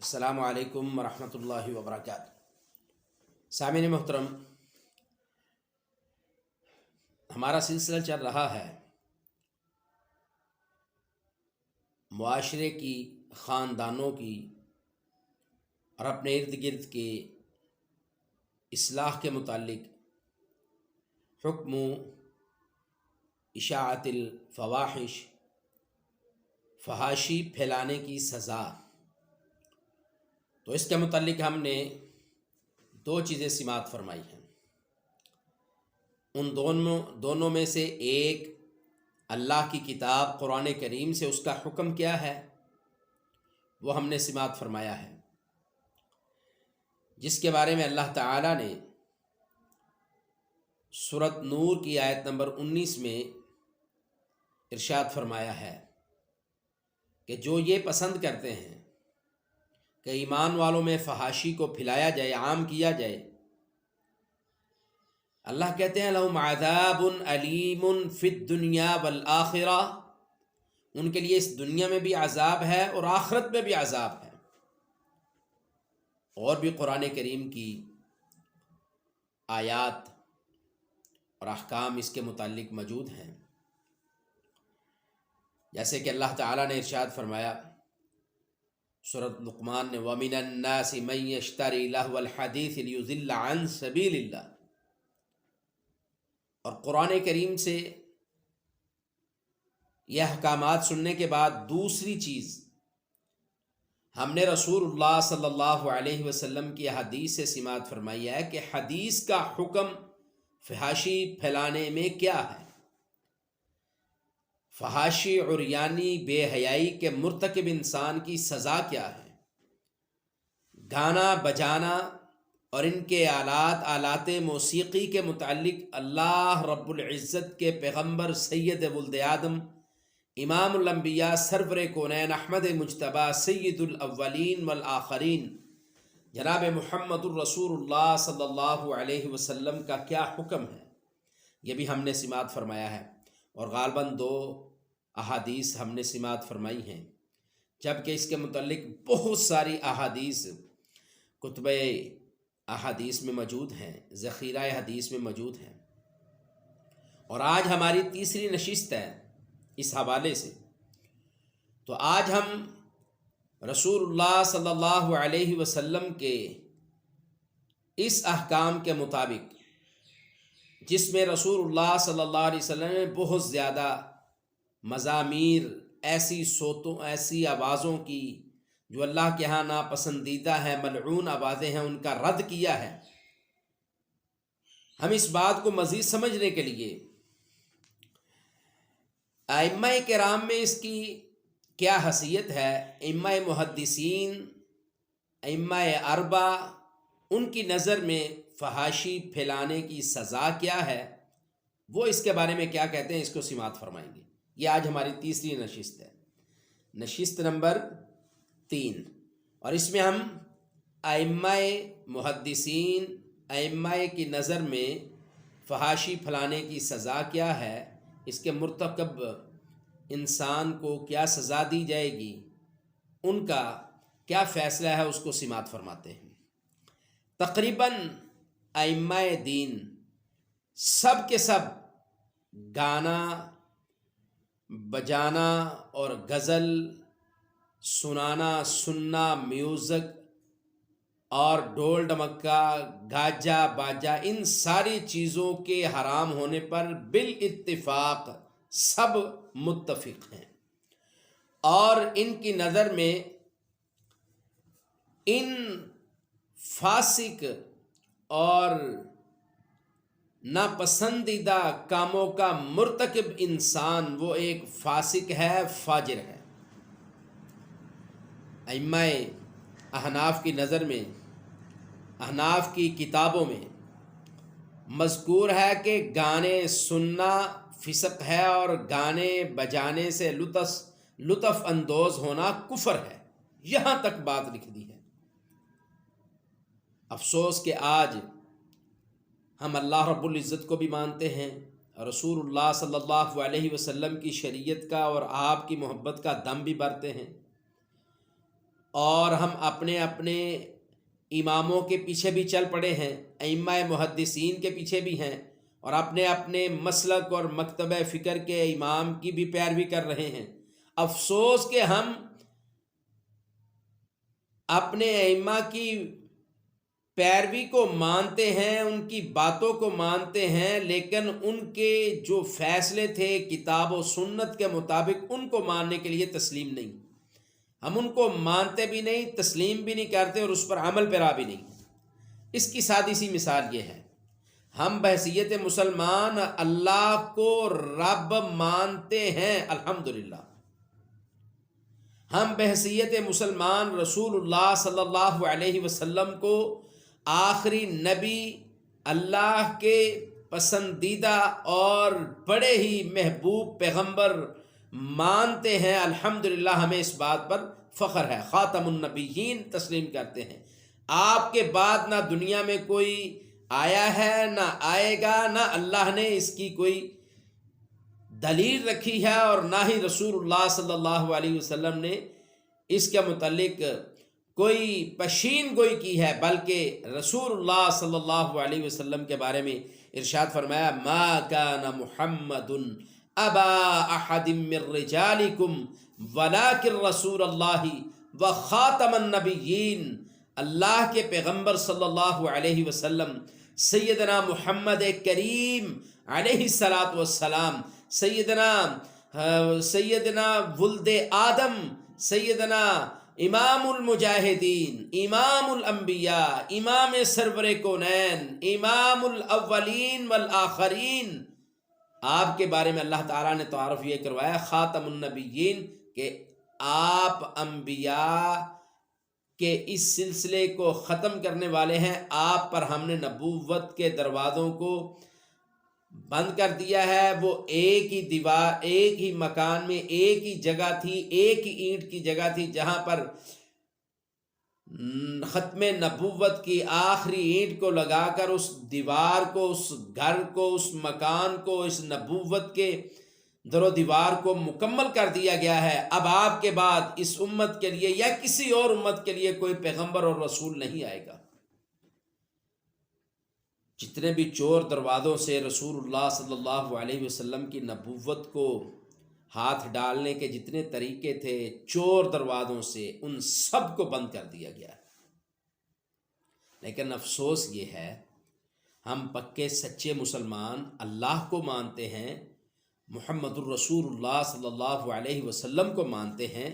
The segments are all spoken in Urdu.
السلام علیکم ورحمۃ اللہ وبرکاتہ۔ سامعین محترم، ہمارا سلسلہ چل رہا ہے معاشرے کی، خاندانوں کی اور اپنے ارد گرد کے اصلاح کے متعلق حکم اشاعت الفواحش، فحاشی پھیلانے کی سزا۔ تو اس کے متعلق ہم نے دو چیزیں سماعت فرمائی ہیں۔ ان دونوں میں سے ایک اللہ کی کتاب قرآن کریم سے اس کا حکم کیا ہے وہ ہم نے سماعت فرمایا ہے، جس کے بارے میں اللہ تعالی نے سورۃ نور کی آیت نمبر 19 میں ارشاد فرمایا ہے کہ جو یہ پسند کرتے ہیں کہ ایمان والوں میں فحاشی کو پھیلایا جائے، عام کیا جائے، اللہ کہتے ہیں لہم عذاب علیم فی الدنیا والآخرہ، ان کے لیے اس دنیا میں بھی عذاب ہے اور آخرت میں بھی عذاب ہے۔ اور بھی قرآن کریم کی آیات اور احکام اس کے متعلق موجود ہیں، جیسے کہ اللہ تعالیٰ نے ارشاد فرمایا سورۃ لقمان نے وَمِنَ النَّاسِ مَن يَشْتَرِي لَهْوَ الْحَدِيثِ لِيُضِلَّ عَن سَبِيلِ اللَّهِ۔ اور قرآن کریم سے یہ احکامات سننے کے بعد دوسری چیز ہم نے رسول اللہ صلی اللہ علیہ وسلم کی حدیث سے سماعت فرمائی ہے کہ حدیث کا حکم فحاشی پھیلانے میں کیا ہے۔ فحاشی، عریانی، بے حیائی کے مرتکب انسان کی سزا کیا ہے۔ گانا بجانا اور ان کے آلات موسیقی کے متعلق اللہ رب العزت کے پیغمبر سید ولد آدم، امام الانبیاء، سرور کونین، احمد مجتبیٰ، سید الاولین والآخرین، جناب محمد الرسول اللہ صلی اللہ علیہ وسلم کا کیا حکم ہے، یہ بھی ہم نے سماعت فرمایا ہے۔ اور غالباً دو احادیث ہم نے سماعت فرمائی ہیں، جبکہ اس کے متعلق بہت ساری احادیث کتب احادیث میں موجود ہیں، ذخیرہ حدیث میں موجود ہیں۔ اور آج ہماری تیسری نشست ہے اس حوالے سے۔ تو آج ہم رسول اللہ صلی اللہ علیہ وسلم کے اس احکام کے مطابق، جس میں رسول اللہ صلی اللہ علیہ وسلم نے بہت زیادہ مزامیر، ایسی صوتوں، ایسی آوازوں کی جو اللہ کے ہاں ناپسندیدہ ہیں، ملعون آوازیں ہیں، ان کا رد کیا ہے۔ ہم اس بات کو مزید سمجھنے کے لیے ائمہ کرام میں اس کی کیا حیثیت ہے، ائمہ محدثین، ائمہ اربعہ، ان کی نظر میں فحاشی پھیلانے کی سزا کیا ہے، وہ اس کے بارے میں کیا کہتے ہیں، اس کو سماعت فرمائیں گے۔ یہ آج ہماری تیسری نشست ہے، نشست نمبر 3، اور اس میں ہم ائمہ محدثین، ائمہ کی نظر میں فحاشی پھیلانے کی سزا کیا ہے، اس کے مرتکب انسان کو کیا سزا دی جائے گی، ان کا کیا فیصلہ ہے، اس کو سماعت فرماتے ہیں۔ تقریباً ائمہ دین سب کے سب گانا بجانا اور غزل سننا، میوزک اور ڈول ڈمکا، گاجا باجا، ان ساری چیزوں کے حرام ہونے پر بالاتفاق سب متفق ہیں۔ اور ان کی نظر میں ان فاسق اور ناپسندیدہ کاموں کا مرتکب انسان وہ ایک فاسق ہے، فاجر ہے۔ ائمہ احناف کی نظر میں، احناف کی کتابوں میں مذکور ہے کہ گانے سننا فسق ہے اور گانے بجانے سے لطف اندوز ہونا کفر ہے، یہاں تک بات لکھ دی ہے۔ افسوس کہ آج ہم اللہ رب العزت کو بھی مانتے ہیں، رسول اللہ صلی اللہ علیہ وسلم کی شریعت کا اور آپ کی محبت کا دم بھی بھرتے ہیں، اور ہم اپنے اپنے اماموں کے پیچھے بھی چل پڑے ہیں، ائمہ محدثین کے پیچھے بھی ہیں، اور اپنے اپنے مسلک اور مکتبہ فکر کے امام کی بھی پیروی کر رہے ہیں۔ افسوس کہ ہم اپنے ائمہ کی پیروی کو مانتے ہیں، ان کی باتوں کو مانتے ہیں، لیکن ان کے جو فیصلے تھے کتاب و سنت کے مطابق ان کو ماننے کے لیے تسلیم نہیں۔ ہم ان کو مانتے بھی نہیں، تسلیم بھی نہیں کرتے، اور اس پر عمل پیرا بھی نہیں۔ اس کی سادی سی مثال یہ ہے، ہم بحیثیت مسلمان اللہ کو رب مانتے ہیں الحمدللہ، ہم بحیثیت مسلمان رسول اللہ صلی اللہ علیہ وسلم کو آخری نبی، اللہ کے پسندیدہ اور بڑے ہی محبوب پیغمبر مانتے ہیں الحمدللہ، ہمیں اس بات پر فخر ہے، خاتم النبیین تسلیم کرتے ہیں۔ آپ کے بعد نہ دنیا میں کوئی آیا ہے، نہ آئے گا، نہ اللہ نے اس کی کوئی دلیل رکھی ہے، اور نہ ہی رسول اللہ صلی اللہ علیہ وسلم نے اس کے متعلق کوئی پشین گوئی کی ہے، بلکہ رسول اللہ صلی اللہ علیہ وسلم کے بارے میں ارشاد فرمایا، ما کان محمد ابا احد من رجالکم ولکن رسول اللہ وخاتم النبیین۔ اللہ کے پیغمبر صلی اللہ علیہ وسلم سیدنا محمد کریم علیہ الصلاۃ والسلام، سیدنا ولد آدم، سیدنا امام المجاہدین، امام الانبیاء، امام سرور کونین، امام الاولین والآخرین، آپ کے بارے میں اللہ تعالیٰ نے تعارف یہ کروایا خاتم النبیین، کہ آپ انبیاء کہ اس سلسلے کو ختم کرنے والے ہیں، آپ پر ہم نے نبوت کے دروازوں کو بند کر دیا ہے۔ وہ ایک ہی دیوار، ایک ہی مکان میں، ایک ہی جگہ تھی، ایک ہی اینٹ کی جگہ تھی جہاں پر ختم نبوت کی آخری اینٹ کو لگا کر اس دیوار کو، اس گھر کو، اس مکان کو، اس نبوت کے در و دیوار کو مکمل کر دیا گیا ہے۔ اب آپ کے بعد اس امت کے لیے یا کسی اور امت کے لیے کوئی پیغمبر اور رسول نہیں آئے گا۔ جتنے بھی چور دروازوں سے رسول اللہ صلی اللہ علیہ وسلم کی نبوت کو ہاتھ ڈالنے کے جتنے طریقے تھے، چور دروازوں سے ان سب کو بند کر دیا گیا۔ لیکن افسوس یہ ہے، ہم پکے سچے مسلمان اللہ کو مانتے ہیں، محمد الرسول اللہ صلی اللہ علیہ وسلم کو مانتے ہیں،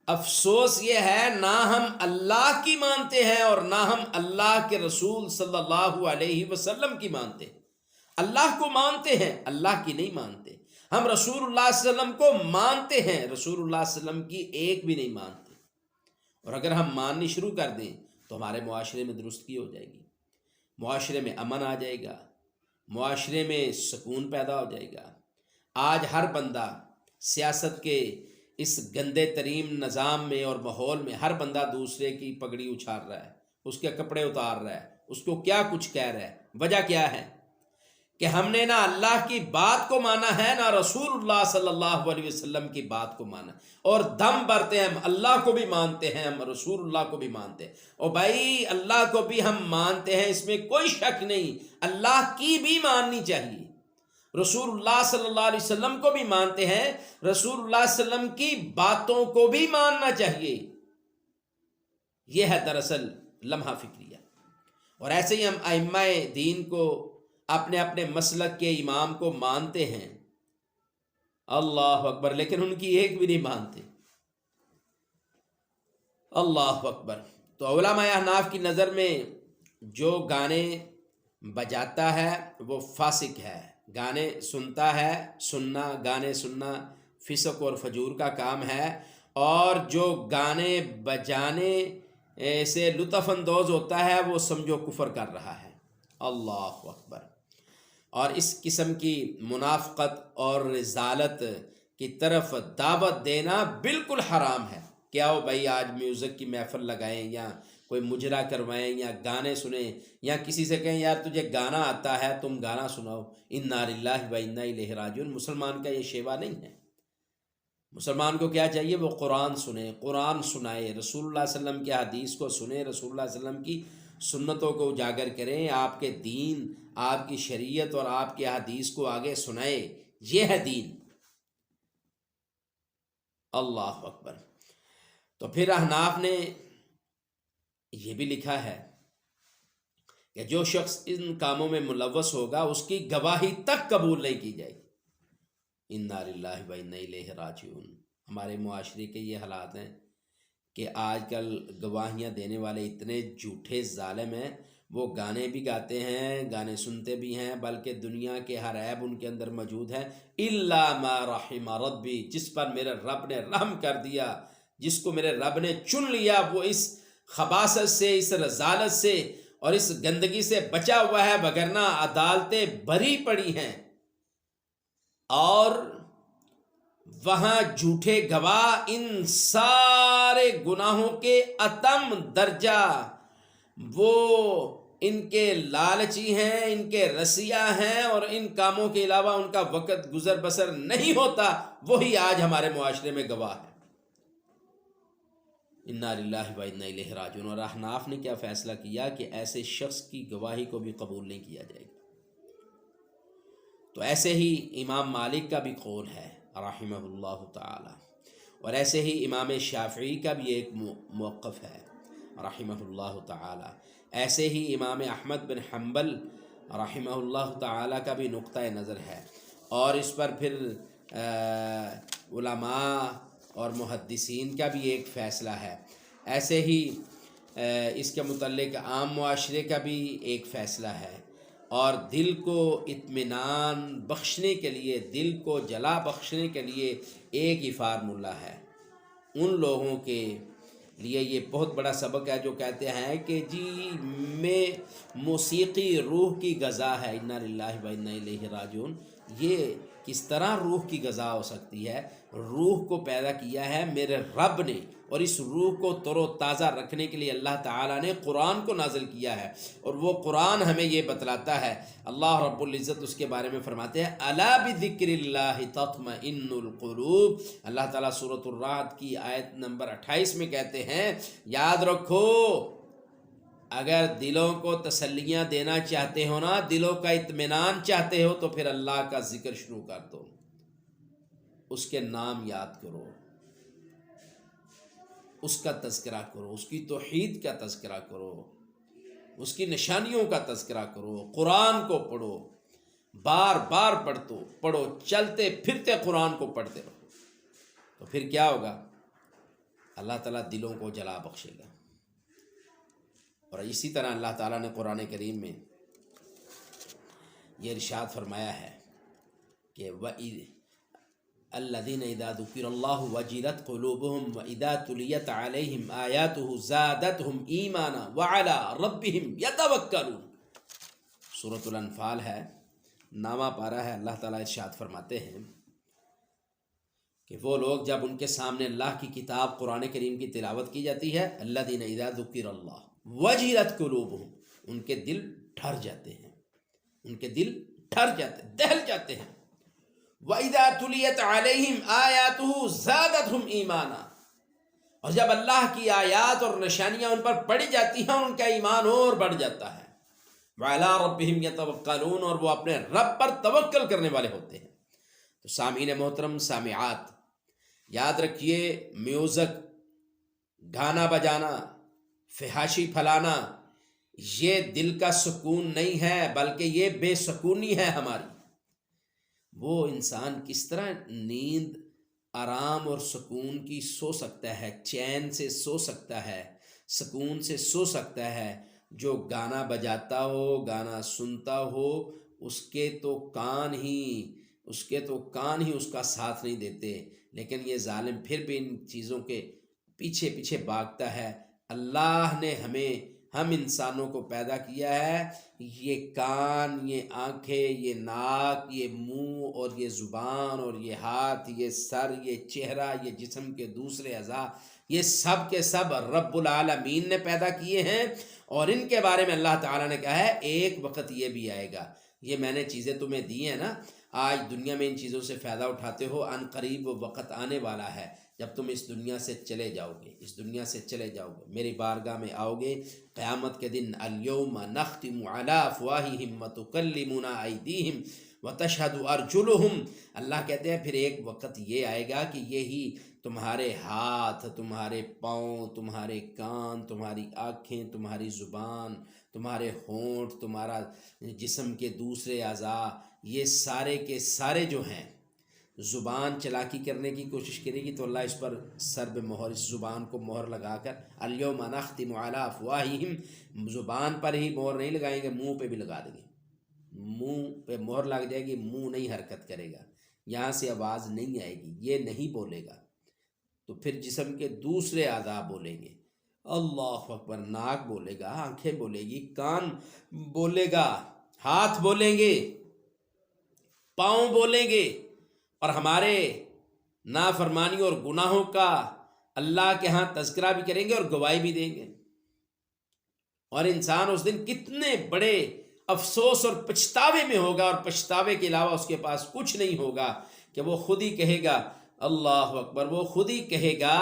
افسوس یہ ہے نہ ہم اللہ کی مانتے ہیں اور نہ ہم اللہ کے رسول صلی اللہ علیہ وسلم کی مانتے ہیں۔ اللہ کو مانتے ہیں، اللہ کی نہیں مانتے۔ ہم رسول اللہ صلی اللہ علیہ وسلم کو مانتے ہیں، رسول اللہ صلی اللہ علیہ وسلم کی ایک بھی نہیں مانتے۔ اور اگر ہم ماننی شروع کر دیں تو ہمارے معاشرے میں درستگی ہو جائے گی، معاشرے میں امن آ جائے گا، معاشرے میں سکون پیدا ہو جائے گا۔ آج ہر بندہ سیاست کے اس گندے ترین نظام میں اور ماحول میں ہر بندہ دوسرے کی پگڑی اچھال رہا ہے، اس کے کپڑے اتار رہا ہے، اس کو کیا کچھ کہہ رہا ہے۔ وجہ کیا ہے؟ کہ ہم نے نہ اللہ کی بات کو مانا ہے، نہ رسول اللہ صلی اللہ علیہ وسلم کی بات کو مانا، اور دم بھرتے ہیں ہم اللہ کو بھی مانتے ہیں، ہم رسول اللہ کو بھی مانتے ہیں۔ اور بھائی اللہ کو بھی ہم مانتے ہیں، اس میں کوئی شک نہیں، اللہ کی بھی ماننی چاہیے، رسول اللہ صلی اللہ علیہ وسلم کو بھی مانتے ہیں، رسول اللہ صلی اللہ علیہ وسلم کی باتوں کو بھی ماننا چاہیے۔ یہ ہے دراصل لمحہ فکریہ۔ اور ایسے ہی ہم ائمہ دین کو، اپنے اپنے مسلک کے امام کو مانتے ہیں، اللہ اکبر، لیکن ان کی ایک بھی نہیں مانتے، اللہ اکبر۔ تو علماء احناف کی نظر میں جو گانے بجاتا ہے وہ فاسق ہے، گانے سنتا ہے، گانے سننا فسق اور فجور کا کام ہے، اور جو گانے بجانے سے لطف اندوز ہوتا ہے وہ سمجھو کفر کر رہا ہے، اللہ اکبر۔ اور اس قسم کی منافقت اور رذالت کی طرف دعوت دینا بالکل حرام ہے۔ کیا ہو بھائی، آج میوزک کی محفل لگائیں یا کوئی مجرا کروائیں یا گانے سنیں یا کسی سے کہیں یار تجھے گانا آتا ہے تم گانا سناؤ، انا للہ و انا الیہ راجعون، مسلمان کا یہ شیوا نہیں ہے۔ مسلمان کو کیا چاہیے؟ وہ قرآن سنے، قرآن سنائے، رسول اللہ صلی اللہ علیہ وسلم کی حدیث کو سنے، رسول اللہ صلی اللہ علیہ وسلم کی سنتوں کو اجاگر کریں، آپ کے دین، آپ کی شریعت اور آپ کی حدیث کو آگے سنائے۔ یہ ہے دین۔ اللہ اکبر۔ تو پھر احناف نے یہ بھی لکھا ہے کہ جو شخص ان کاموں میں ملوث ہوگا اس کی گواہی تک قبول نہیں کی جائے گی۔ انا للہ و انا الیہ راجعون۔ ہمارے معاشرے کے یہ حالات ہیں کہ آج کل گواہیاں دینے والے اتنے جھوٹے ظالم ہیں، وہ گانے بھی گاتے ہیں، گانے سنتے بھی ہیں، بلکہ دنیا کے ہر عیب ان کے اندر موجود ہے، الا ما رحم ربی، جس پر میرے رب نے رحم کر دیا، جس کو میرے رب نے چن لیا، وہ اس خباثت سے، اس رذالت سے اور اس گندگی سے بچا ہوا ہے، وگرنہ عدالتیں بھری پڑی ہیں اور وہاں جھوٹے گواہ ان سارے گناہوں کے اتم درجہ، وہ ان کے لالچی ہیں، ان کے رسیہ ہیں اور ان کاموں کے علاوہ ان کا وقت گزر بسر نہیں ہوتا، وہی آج ہمارے معاشرے میں گواہ ہے۔ انا للہ و انا الیہ راجعون۔ اور احناف نے کیا فیصلہ کیا کہ ایسے شخص کی گواہی کو بھی قبول نہیں کیا جائے گا۔ تو ایسے ہی امام مالک کا بھی قول ہے رحمہ اللہ تعالی، اور ایسے ہی امام شافعی کا بھی ایک موقف ہے رحمہ اللہ تعالی، ایسے ہی امام احمد بن حنبل رحمہ اللہ تعالی کا بھی نقطہ نظر ہے، اور اس پر پھر علماء اور محدثین کا بھی ایک فیصلہ ہے۔ ایسے ہی اس کے متعلق عام معاشرے کا بھی ایک فیصلہ ہے، اور دل کو اطمینان بخشنے کے لیے، دل کو جلا بخشنے کے لیے ایک ہی فارمولہ ہے۔ ان لوگوں کے لیے یہ بہت بڑا سبق ہے جو کہتے ہیں کہ جی میں موسیقی روح کی غذا ہے، انا للہ و انا الیہ راجعون۔ یہ کس طرح روح کی غذا ہو سکتی ہے؟ روح کو پیدا کیا ہے میرے رب نے، اور اس روح کو تر و تازہ رکھنے کے لیے اللہ تعالیٰ نے قرآن کو نازل کیا ہے، اور وہ قرآن ہمیں یہ بتلاتا ہے۔ اللہ رب العزت اس کے بارے میں فرماتے ہیں الا بذکر اللہ تطمئن القلوب۔ اللہ تعالیٰ سورۃ الرعد کی آیت نمبر 28 میں کہتے ہیں یاد رکھو، اگر دلوں کو تسلیاں دینا چاہتے ہو نا، دلوں کا اطمینان چاہتے ہو، تو پھر اللہ کا ذکر شروع کر دو، اس کے نام یاد کرو، اس کا تذکرہ کرو، اس کی توحید کا تذکرہ کرو، اس کی نشانیوں کا تذکرہ کرو، قرآن کو پڑھو، بار بار پڑھو، چلتے پھرتے قرآن کو پڑھتے رہو، تو پھر کیا ہوگا؟ اللہ تعالیٰ دلوں کو جلا بخشے گا۔ اور اسی طرح اللہ تعالیٰ نے قرآن کریم میں یہ ارشاد فرمایا ہے کہ الذین اذا ذکر اللہ وجلت قلوبہم واذا تلیت علیہم آیاتہ زادتہم ایمانا وعلی ربہم یتوکلون۔ سورۃ الانفال ہے، نامہ پارہ ہے۔ اللہ تعالیٰ ارشاد فرماتے ہیں کہ وہ لوگ جب ان کے سامنے اللہ کی کتاب قرآن کریم کی تلاوت کی جاتی ہے، الذین اذا ذکر اللہ وجلت قلوبہم، ان کے دل ڈر جاتے ہیں، ان کے دل ڈر جاتے ہیں، دہل جاتے ہیں۔ وَإِذَا تُلِيَتْ عَلَيْهِمْ آيَاتُهُ زَادَتْهُمْ إِيمَانًا، اور جب اللہ کی آیات اور نشانیاں ان پر پڑھی جاتی ہیں، ان کا ایمان اور بڑھ جاتا ہے۔ وَعَلَىٰ رَبِّهِمْ يَتَوَكَّلُونَ، اور وہ اپنے رب پر توکل کرنے والے ہوتے ہیں۔ تو سامعین محترم، سامعات، یاد رکھیے، میوزک، گانا بجانا، فحاشی پھیلانا، یہ دل کا سکون نہیں ہے، بلکہ یہ بے سکونی ہے ہماری۔ وہ انسان کس طرح نیند آرام اور سکون کی سو سکتا ہے، چین سے سو سکتا ہے، سکون سے سو سکتا ہے؟ جو گانا بجاتا ہو، گانا سنتا ہو، اس کے تو کان ہی اس کا ساتھ نہیں دیتے، لیکن یہ ظالم پھر بھی ان چیزوں کے پیچھے پیچھے بھاگتا ہے۔ اللہ نے ہم انسانوں کو پیدا کیا ہے، یہ کان، یہ آنکھیں، یہ ناک، یہ منہ اور یہ زبان اور یہ ہاتھ، یہ سر، یہ چہرہ، یہ جسم کے دوسرے اعضاء، یہ سب کے سب رب العالمین نے پیدا کیے ہیں، اور ان کے بارے میں اللہ تعالیٰ نے کہا ہے ایک وقت یہ بھی آئے گا، یہ میں نے چیزیں تمہیں دی ہیں نا، آج دنیا میں ان چیزوں سے فائدہ اٹھاتے ہو، عن قریب وہ وقت آنے والا ہے جب تم اس دنیا سے چلے جاؤ گے، اس دنیا سے چلے جاؤ گے، میری بارگاہ میں آؤ گے قیامت کے دن۔ الیوم نختم علی افواہہم وتکلمنا ایدیہم وتشہد ارجلہم، اللہ کہتے ہیں پھر ایک وقت یہ آئے گا کہ یہی تمہارے ہاتھ، تمہارے پاؤں، تمہارے کان، تمہاری آنکھیں، تمہاری زبان، تمہارے ہونٹ، تمہارا جسم کے دوسرے اعضاء، یہ سارے کے سارے جو ہیں، زبان چلاکی کرنے کی کوشش کرے گی تو اللہ اس پر سر بے مہر، اس زبان کو مہر لگا کر، الیوم نختم علی افواہہم، زبان پر ہی مہر نہیں لگائیں گے، منہ پہ بھی لگا دیں گے، منہ پہ مہر لگ جائے گی، منہ نہیں حرکت کرے گا، یہاں سے آواز نہیں آئے گی، یہ نہیں بولے گا، تو پھر جسم کے دوسرے اعضاء بولیں گے، اللہ اکبر، ناک بولے گا، آنکھیں بولے گی، کان بولے گا، ہاتھ بولیں گے، پاؤں بولیں گے، اور ہمارے نافرمانی اور گناہوں کا اللہ کے ہاں تذکرہ بھی کریں گے اور گواہی بھی دیں گے۔ اور انسان اس دن کتنے بڑے افسوس اور پچھتاوے میں ہوگا، اور پچھتاوے کے علاوہ اس کے پاس کچھ نہیں ہوگا، کہ وہ خود ہی کہے گا، اللہ اکبر، وہ خود ہی کہے گا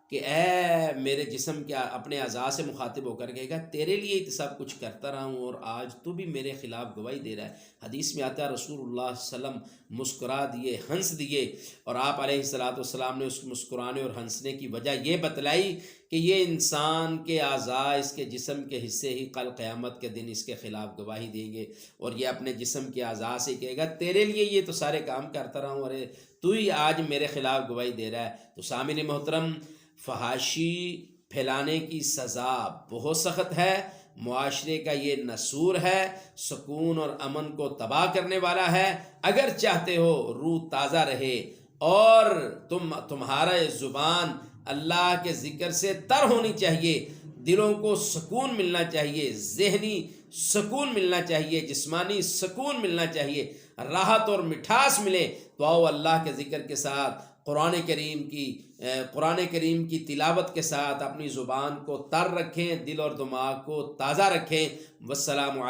کہ اے میرے جسم، کیا اپنے اعضاء سے مخاطب ہو کر کہے گا تیرے لیے ہی سب کچھ کرتا رہا ہوں اور آج تو بھی میرے خلاف گواہی دے رہا ہے۔ حدیث میں آتا ہے رسول اللہ صلی اللہ علیہ وسلم مسکرا دیے، ہنس دیے، اور آپ علیہ السلام نے اس مسکرانے اور ہنسنے کی وجہ یہ بتلائی کہ یہ انسان کے اعضاء، اس کے جسم کے حصے ہی کل قیامت کے دن اس کے خلاف گواہی دیں گے، اور یہ اپنے جسم کے اعضاء سے کہے گا تیرے لیے یہ تو سارے کام کرتا رہا ہوں، ارے تو ہی آج میرے خلاف گواہی دے رہا ہے۔ تو سامعین محترم، فحاشی پھیلانے کی سزا بہت سخت ہے، معاشرے کا یہ نسور ہے، سکون اور امن کو تباہ کرنے والا ہے۔ اگر چاہتے ہو روح تازہ رہے اور تمہارا زبان اللہ کے ذکر سے تر ہونی چاہیے، دلوں کو سکون ملنا چاہیے، ذہنی سکون ملنا چاہیے، جسمانی سکون ملنا چاہیے، راحت اور مٹھاس ملے، تو آؤ اللہ کے ذکر کے ساتھ قرآن کریم کی تلاوت کے ساتھ اپنی زبان کو تر رکھیں، دل اور دماغ کو تازہ رکھیں۔ والسلام علیکم۔